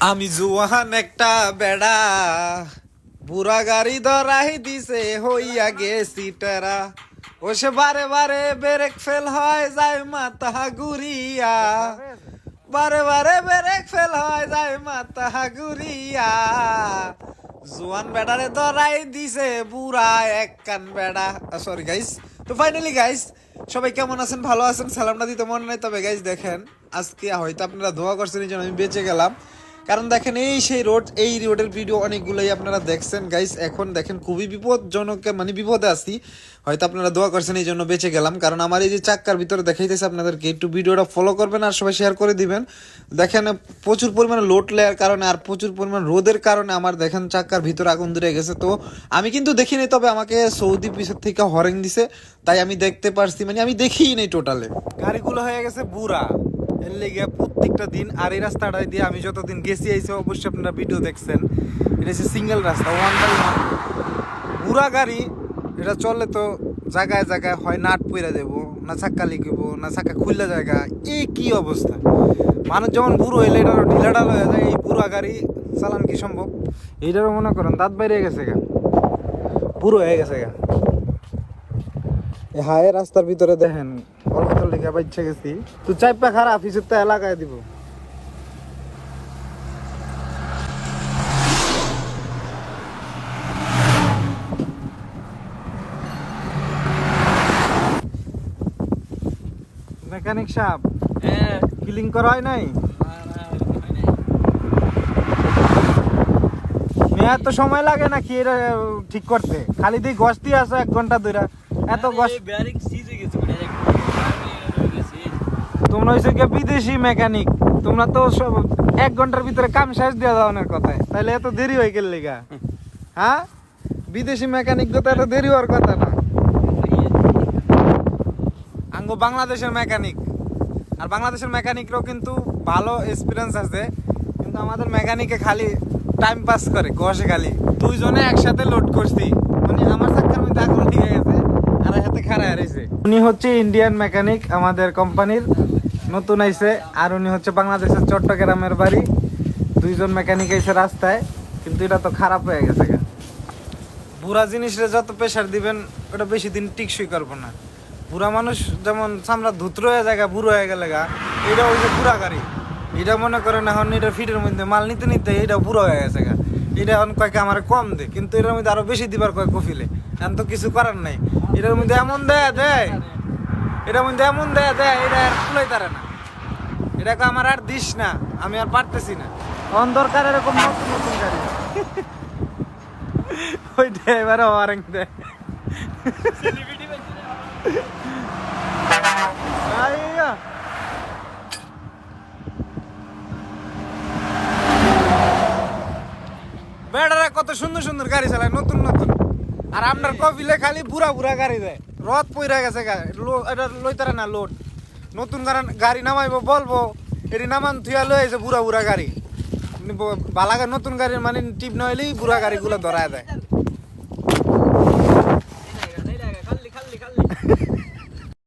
আমি জুয়ান একটা বেড়া বুড়া গাড়ি ধরাই দিছে হইয়া গেছি টেরা ওসে বারে বারে ব্রেক ফেল হয় যায় মাথা ঘুরিয়া বারে বারে ব্রেক ফেল হয় যায় মাথা ঘুরিয়া জুয়ান বেড়ারে ধরাই দিছে বুড়া এক কান বেড়া সরি গাইস। তো ফাইনালি গাইস সবাই কেমন আছেন, ভালো আছেন? সালামটা দিতে মনে নাই, তবে গাইস দেখেন আজকে হয়তো আপনারা দোয়া করছেন এই জন্য আমি বেঁচে গেলাম। কারণ দেখেন এই সেই রোড, এই রোডের ভিডিও অনেকগুলোই আপনারা দেখছেন গাইস। এখন দেখেন খুবই বিপদজনক, মানে বিপদে আছি, হয়তো আপনারা দোয়া করছেন এই জন্য বেঁচে গেলাম। কারণ আমার এই যে চাক্কার ভিতরে দেখাইতেছে আপনাদেরকে, একটু ভিডিওটা ফলো করবেন আর সবাই শেয়ার করে দিবেন। দেখেন প্রচুর পরিমাণে লোড লেয়ার কারণে আর প্রচুর পরিমাণ রোদের কারণে আমার দেখেন চাক্কার ভিতরে আগুন ধরে গেছে। তো আমি কিন্তু দেখিনি, তবে আমাকে সৌদি পিছের থেকে হরেন দিছে, তাই আমি দেখতে পারছি, মানে আমি দেখিই নেই টোটালে। গাড়িগুলো হয়ে গেছে বুড়া এর লেগে প্রত্যেকটা দিন। আর এই রাস্তাটা দিয়ে আমি যতদিন গেছি আইসি অবশ্যই আপনারা ভিডিও দেখছেন, এটা হচ্ছে সিঙ্গেল রাস্তা, 1/1 বুড়া গাড়ি। এটা চললে তো জায়গায় জায়গায় হয় নাট পইরা দেবো, না চাক্কা লিখবো, না চাক্কা খুললে জায়গা, এই কি অবস্থা। মানুষ যেমন বুড়ো হইলে এটারও ঢিলাঢাল হয়ে যায়, এই বুড়া গাড়ি চালান কি সম্ভব? এইটারও মনে করেন দাঁত বাইরে গেছে গা, বুড়ো হয়ে গেছে গা। হায় রাস্তার ভিতরে দেখেন অল্প লিখে বাচ্চা গেছি, তো চাইপা খারাপ হিসেব তো এলাকায় দিব। মেকানিক সাহেব, কিলিং করা হয় নাই? মেয়াদ তো সময় লাগে নাকি এটা ঠিক করতে? খালি দিয়ে গস দিয়ে আসো 1 ঘন্টা ধরে, এত গস। তোমরা হয়েছে কি বিদেশি মেকানিক, তোমরা তো সব 1 ঘন্টার ভিতরে কাম শেষ দিয়ে যাওয়ার কথায়, তাহলে এত দেরি হয়ে গেল লিগা? হ্যাঁ, বিদেশি মেকানিক তো এত দেরি হওয়ার কথা না। আঙ্গো বাংলাদেশের মেকানিক, আর বাংলাদেশের মেকানিকরাও কিন্তু ভালো এক্সপিরিয়েন্স আছে, কিন্তু আমাদের মেকানিকে খালি টাইম পাস করে ঘষে খালি। দুইজনে একসাথে লোড করছি, মানে আমার চাক্কার মধ্যে আগুন ঠিক গেছে আর হাতে খাড়া হারাইছে। উনি হচ্ছে ইন্ডিয়ান মেকানিক, আমাদের কোম্পানির নতুন আইছে, আর উনি হচ্ছে বাংলাদেশের চট্টগ্রামের বাড়ি। দুইজন মেকানিক আইছে রাস্তায়, কিন্তু এটা তো খারাপ হয়ে গেছে। বুড়া জিনিসরে যত প্রেশার দিবেন ওটা বেশি দিন টিকসই করবো না। বুড়া মানুষ যেমন চামড়া ধুত্র হয়ে যায়, বুড়ো হয়ে গেলে গা, এটা ওই যে বুড়া গাড়ি, এটা মনে করেন এখন এটা ফিটের মধ্যে মাল নিতে নিতে এটা বুড়ো হয়ে গেছে গা। এটা এখন কয়েকে আমার কম দে, কিন্তু এটার মধ্যে আরো বেশি দিবার কয়েক কফিলে, এখন তো কিছু করার নাই। এটার মধ্যে এমন দেয়, এটার মধ্যে এমন দেয় এটা আর তুলাই তারে না। এটাকে আমার আর দিস না, আমি আর পারতেছি না। অন দরকার এরকম নতুন নতুন গাড়ি। ওই ড্রাইভার ওয়ারেন্ট দেয়। বেড়ারা কত সুন্দর সুন্দর গাড়ি চালায় নতুন নতুন, আর আপনার কফিলে খালি বুড়া বুড়া গাড়ি দেয়। রথ পইরা গেছে এটা লইতারে না লোড। নতুন গাড়ি নামাইবো বলবো এটি নামান থুয়া লই আছে বুড়া বুড়া গাড়ি। বালাগা নতুন গাড়ির মানে টিপ নইলেই বুড়া গাড়িগুলো ধরায় দেয়।